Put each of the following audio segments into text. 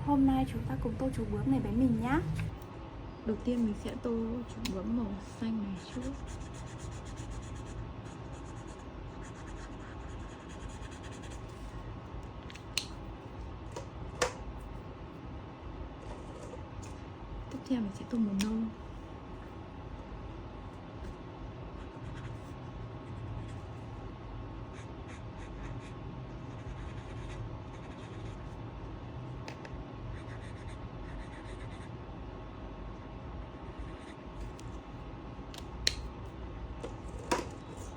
Hôm nay chúng ta cùng tô chú bướm này với mình nhé. Đầu tiên mình sẽ tô chú bướm màu xanh này trước. Tiếp theo mình sẽ tô màu nâu.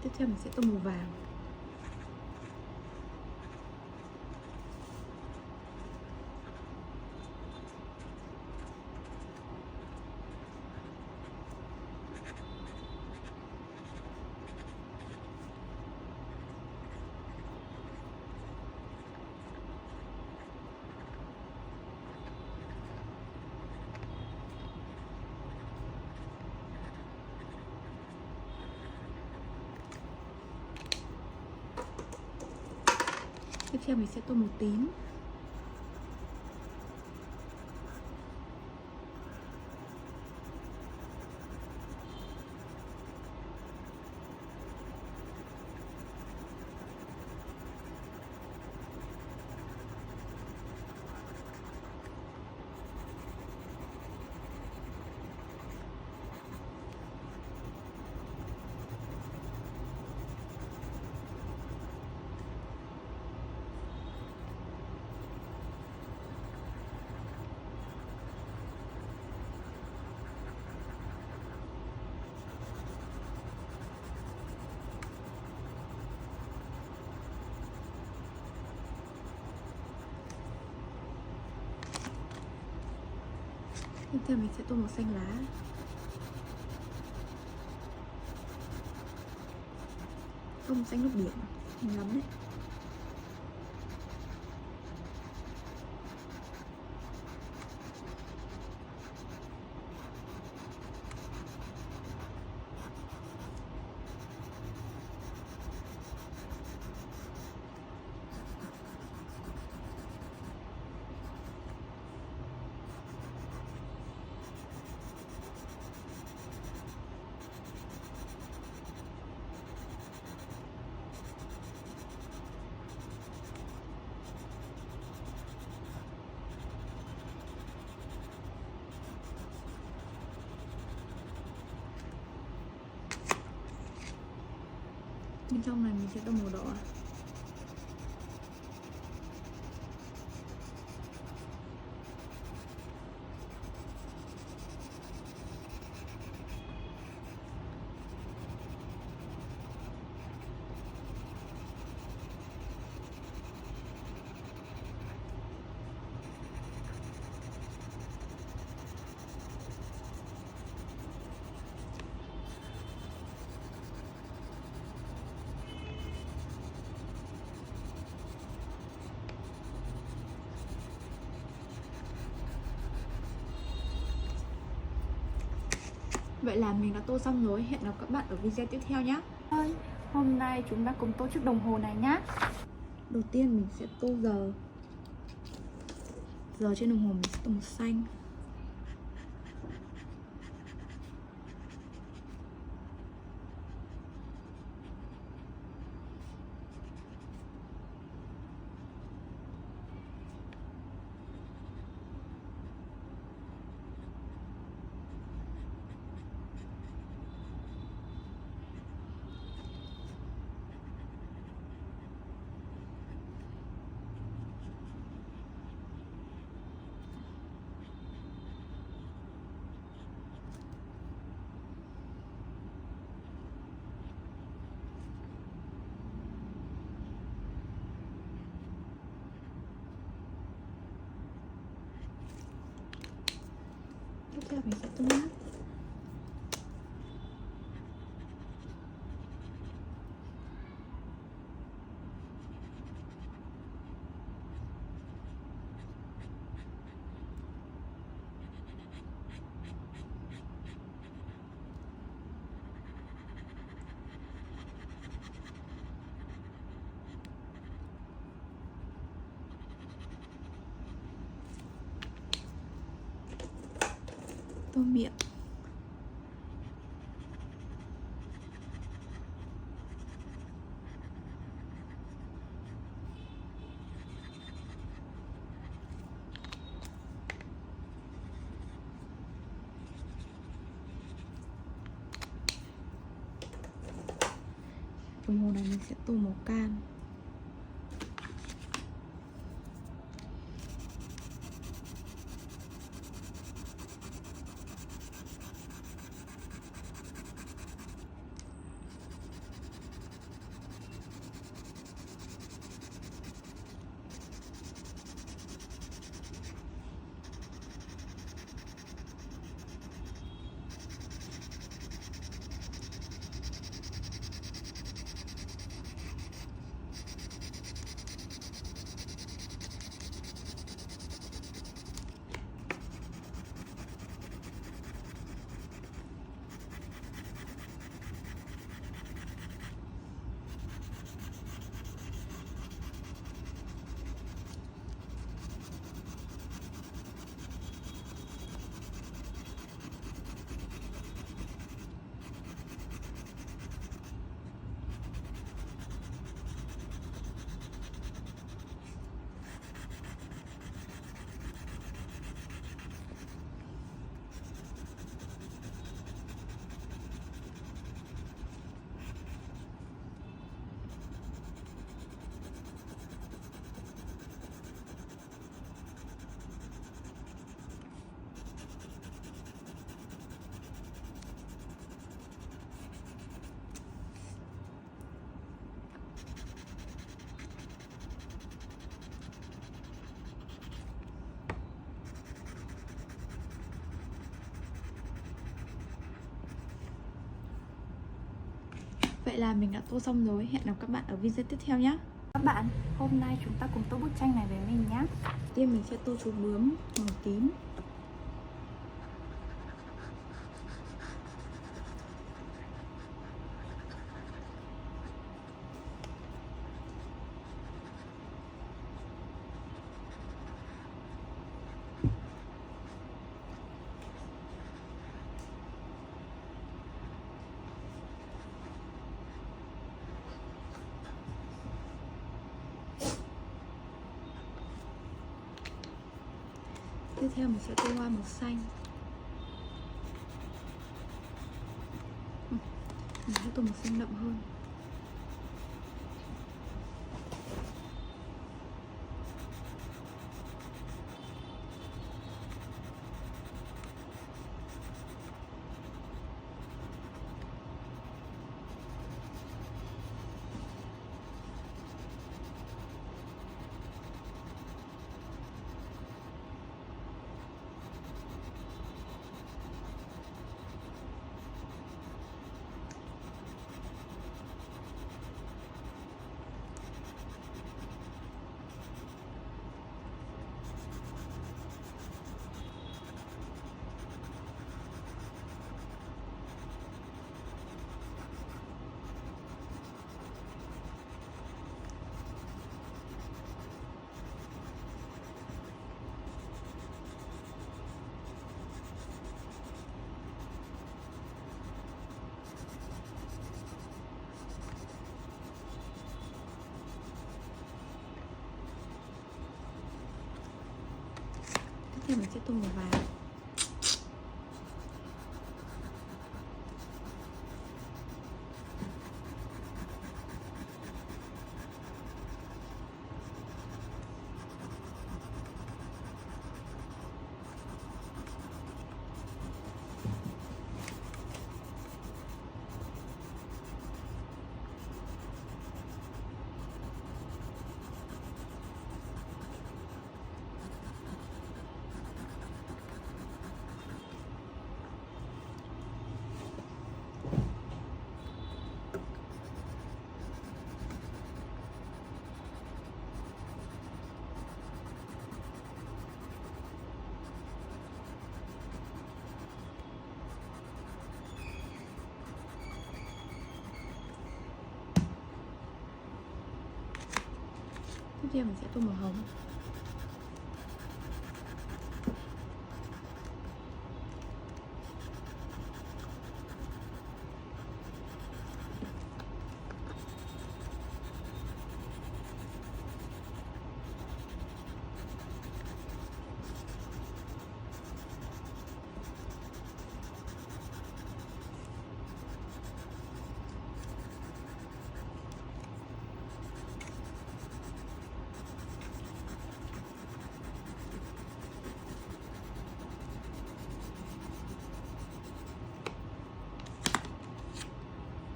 Tiếp theo mình sẽ tô màu vàng. Tiếp theo mình sẽ tô màu tím. Tiếp theo mình sẽ tô màu xanh lá. Tô màu xanh nước biển, xinh lắm đấy. Bên trong này mình sẽ tô màu đỏ. Vậy là mình đã tô xong rồi. Hẹn gặp các bạn ở video tiếp theo nhé. Hôm nay chúng ta cùng tô chiếc đồng hồ này nhé. Đầu tiên mình sẽ tô giờ. Giờ trên đồng hồ mình sẽ tô màu xanh. Tiếp theo mình sẽ tô mát. tô miệng. Đồng hồ này mình sẽ tô màu cam. Vậy là mình đã tô xong rồi. Hẹn gặp các bạn ở video tiếp theo nhé. Các bạn, hôm nay chúng ta cùng tô bức tranh này với mình nhé. Đầu tiên mình sẽ tô chú bướm màu tím. Tiếp theo mình sẽ tô hoa màu xanh. Mình sẽ tô màu xanh đậm hơn. Tiếp theo mình sẽ tô màu vàng. Tiếp theo mình sẽ tô màu hồng.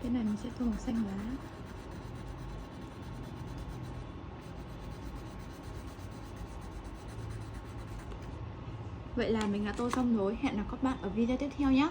Cái này mình sẽ tô màu xanh lá. Vậy là mình đã tô xong rồi. Hẹn gặp các bạn ở video tiếp theo nhé.